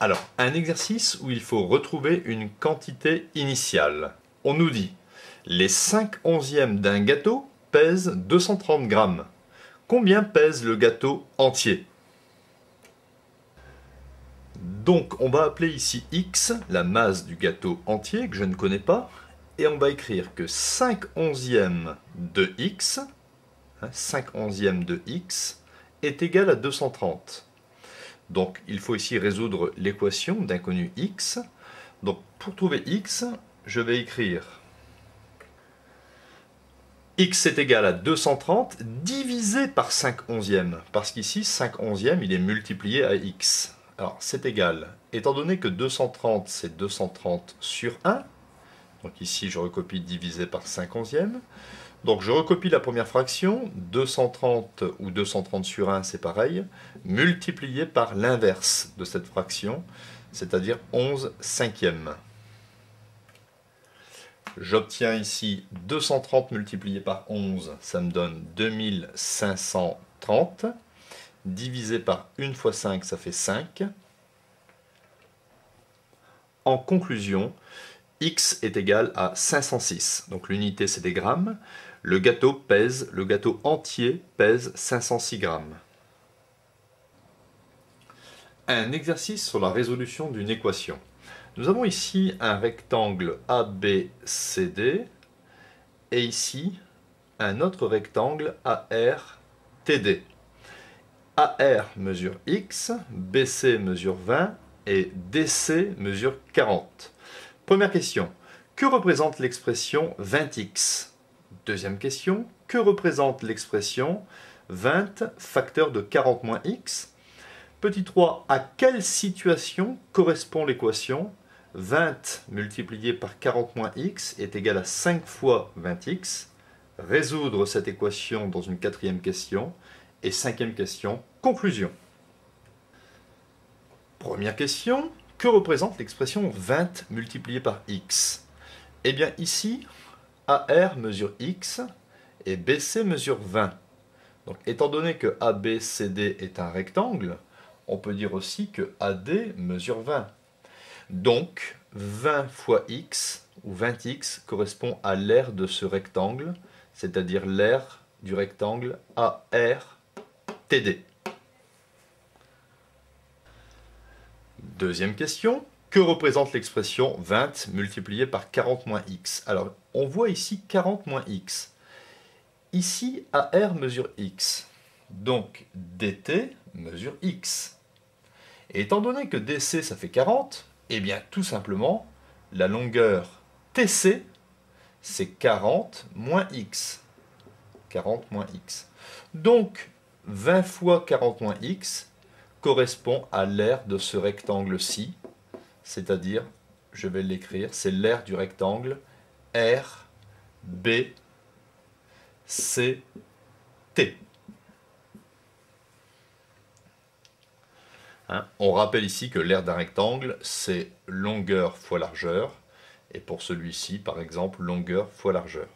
Alors, un exercice où il faut retrouver une quantité initiale. On nous dit, les 5/11 d'un gâteau pèsent 230 grammes. Combien pèse le gâteau entier? Donc, on va appeler ici x, la masse du gâteau entier, que je ne connais pas, et on va écrire que 5/11 de x, 5/11 de x, est égal à 230. Donc, il faut ici résoudre l'équation d'inconnu x. Donc, pour trouver x, je vais écrire x est égal à 230 divisé par 5/11, parce qu'ici, 5/11, il est multiplié à x. Alors, c'est égal, étant donné que 230, c'est 230 sur 1, donc ici, je recopie divisé par 5/11. Donc je recopie la première fraction, 230 ou 230 sur 1, c'est pareil, multiplié par l'inverse de cette fraction, c'est-à-dire 11 cinquièmes. J'obtiens ici 230 multiplié par 11, ça me donne 2530, divisé par 1 fois 5, ça fait 5. En conclusion, x est égal à 506, donc l'unité c'est des grammes. Le gâteau entier pèse 506 grammes. Un exercice sur la résolution d'une équation. Nous avons ici un rectangle ABCD et ici un autre rectangle ARTD. AR mesure x, BC mesure 20 et DC mesure 40. Première question, que représente l'expression 20x? Deuxième question, que représente l'expression 20 facteur de 40 moins x? Petit 3, à quelle situation correspond l'équation 20 multiplié par 40 moins x est égal à 5 fois 20x? Résoudre cette équation dans une quatrième question. Et cinquième question, conclusion. Première question, que représente l'expression 20 multiplié par x? Eh bien ici, AR mesure x et BC mesure 20. Donc étant donné que ABCD est un rectangle, on peut dire aussi que AD mesure 20. Donc 20 fois x ou 20x correspond à l'aire de ce rectangle, c'est-à-dire l'aire du rectangle ARTD. Deuxième question. Que représente l'expression 20 multiplié par 40 moins x? Alors, on voit ici 40 moins x. Ici, AR mesure x. Donc, DT mesure x. Et étant donné que DC, ça fait 40, eh bien, tout simplement, la longueur TC, c'est 40 moins x. 40 moins x. Donc, 20 fois 40 moins x correspond à l'aire de ce rectangle-ci, c'est-à-dire, je vais l'écrire, c'est l'aire du rectangle RBCT. On rappelle ici que l'aire d'un rectangle, c'est longueur fois largeur, et pour celui-ci, par exemple, longueur fois largeur.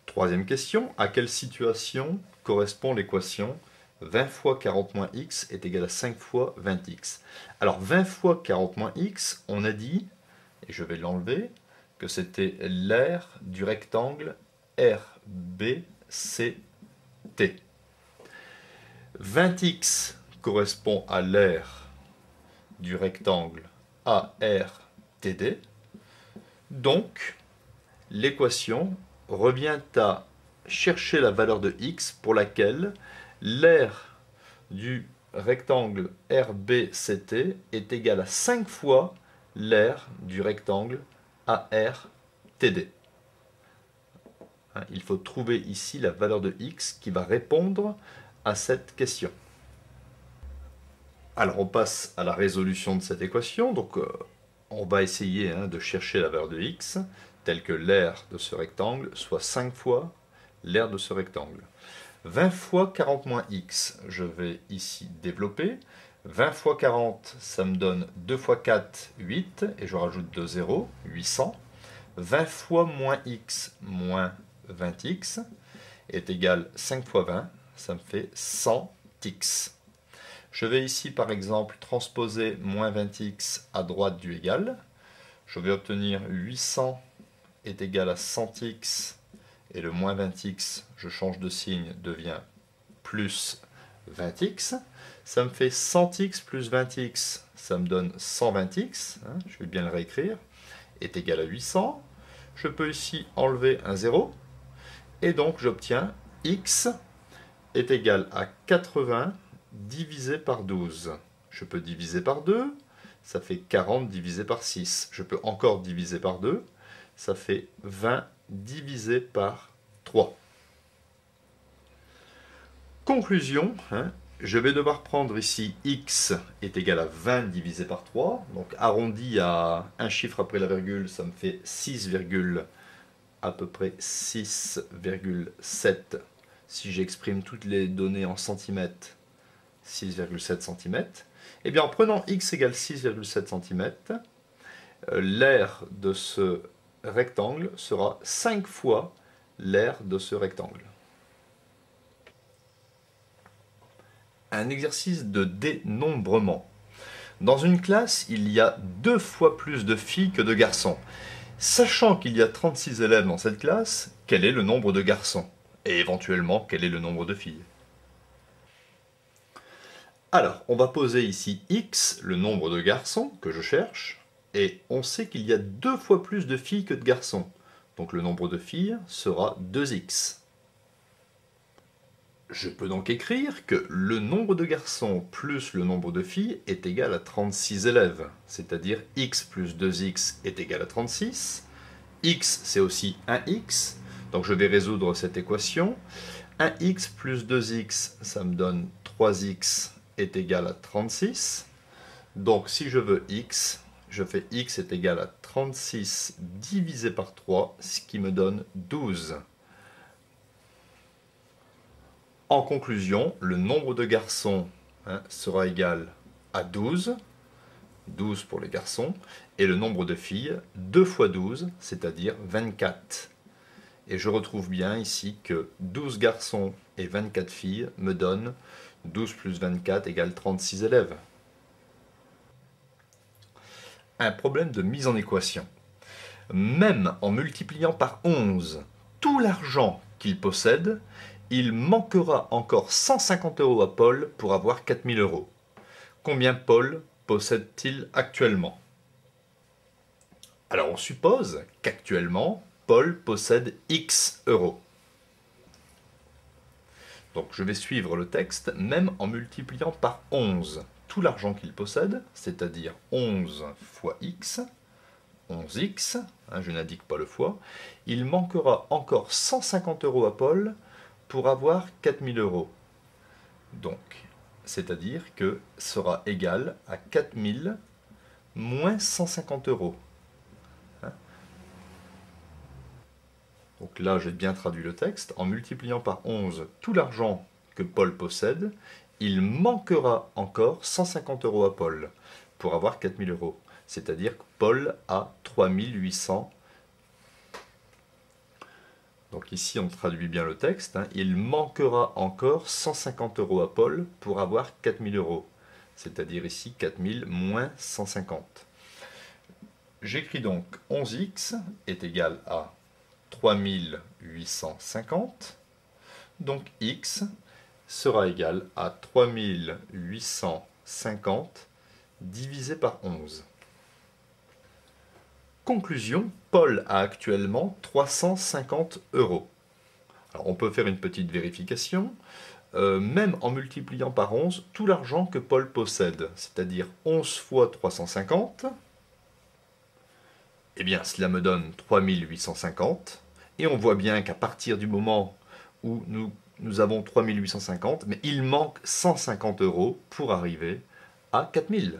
Troisième question, à quelle situation correspond l'équation 20 fois 40 moins x est égal à 5 fois 20x? Alors 20 fois 40 moins x, on a dit, et je vais l'enlever, que c'était l'aire du rectangle RBCT. 20x correspond à l'aire du rectangle ARTD. Donc, l'équation revient à chercher la valeur de x pour laquelle l'aire du rectangle RBCT est égale à 5 fois l'aire du rectangle ARTD. Il faut trouver ici la valeur de x qui va répondre à cette question. Alors on passe à la résolution de cette équation. Donc on va essayer de chercher la valeur de x telle que l'aire de ce rectangle soit 5 fois l'aire de ce rectangle. 20 fois 40 moins x, je vais ici développer. 20 fois 40, ça me donne 2 fois 4, 8, et je rajoute 2 zéros, 800. 20 fois moins x moins 20x est égal 5 fois 20, ça me fait 100x. Je vais ici par exemple transposer moins 20x à droite du égal. Je vais obtenir 800 est égal à 100x et le moins 20x, je change de signe, devient plus 20x. Ça me fait 100x plus 20x, ça me donne 120x, je vais bien le réécrire, est égal à 800. Je peux ici enlever un 0, et donc j'obtiens x est égal à 80 divisé par 12. Je peux diviser par 2, ça fait 40 divisé par 6. Je peux encore diviser par 2, ça fait 20 divisé par 3. Conclusion, je vais devoir prendre ici x est égal à 20 divisé par 3. Donc arrondi à un chiffre après la virgule, ça me fait 6, à peu près 6,7. Si j'exprime toutes les données en centimètres, 6,7 cm. Et bien en prenant x égale 6,7 cm, l'aire de ce rectangle sera 5 fois l'aire de ce rectangle. Un exercice de dénombrement. Dans une classe, il y a 2 fois plus de filles que de garçons. Sachant qu'il y a 36 élèves dans cette classe, quel est le nombre de garçons? Et éventuellement, quel est le nombre de filles? Alors, on va poser ici x, le nombre de garçons que je cherche, et on sait qu'il y a 2 fois plus de filles que de garçons. Donc le nombre de filles sera 2x. Je peux donc écrire que le nombre de garçons plus le nombre de filles est égal à 36 élèves, c'est-à-dire x plus 2x est égal à 36. X, c'est aussi 1x, donc je vais résoudre cette équation. 1x plus 2x, ça me donne 3x est égal à 36. Donc si je veux x, je fais x est égal à 36 divisé par 3, ce qui me donne 12. En conclusion, le nombre de garçons sera égal à 12, 12 pour les garçons, et le nombre de filles, 2 fois 12, c'est-à-dire 24. Et je retrouve bien ici que 12 garçons et 24 filles me donnent 12 plus 24 égale 36 élèves. Un problème de mise en équation. Même en multipliant par 11 tout l'argent qu'il possède, il manquera encore 150 € à Paul pour avoir 4000 €. Combien Paul possède-t-il actuellement? Alors on suppose qu'actuellement, Paul possède X euros. Donc je vais suivre le texte, même en multipliant par 11 tout l'argent qu'il possède, c'est-à-dire 11 fois X, 11x, je n'indique pas le fois, il manquera encore 150 € à Paul pour avoir 4000 €. Donc, c'est-à-dire que sera égal à 4000 moins 150 €. Donc là, j'ai bien traduit le texte. En multipliant par 11 tout l'argent que Paul possède, il manquera encore 150 € à Paul pour avoir 4000 €. C'est-à-dire que Paul a 3800. Donc ici, on traduit bien le texte. Il manquera encore 150 € à Paul pour avoir 4000 €. C'est-à-dire ici 4000 moins 150. J'écris donc 11x est égal à 3850. Donc x sera égal à 3850 divisé par 11. Conclusion, Paul a actuellement 350 €. Alors on peut faire une petite vérification. Même en multipliant par 11 tout l'argent que Paul possède, c'est-à-dire 11 fois 350, eh bien cela me donne 3850. Et on voit bien qu'à partir du moment où nous avons 3850, mais il manque 150 € pour arriver à 4000.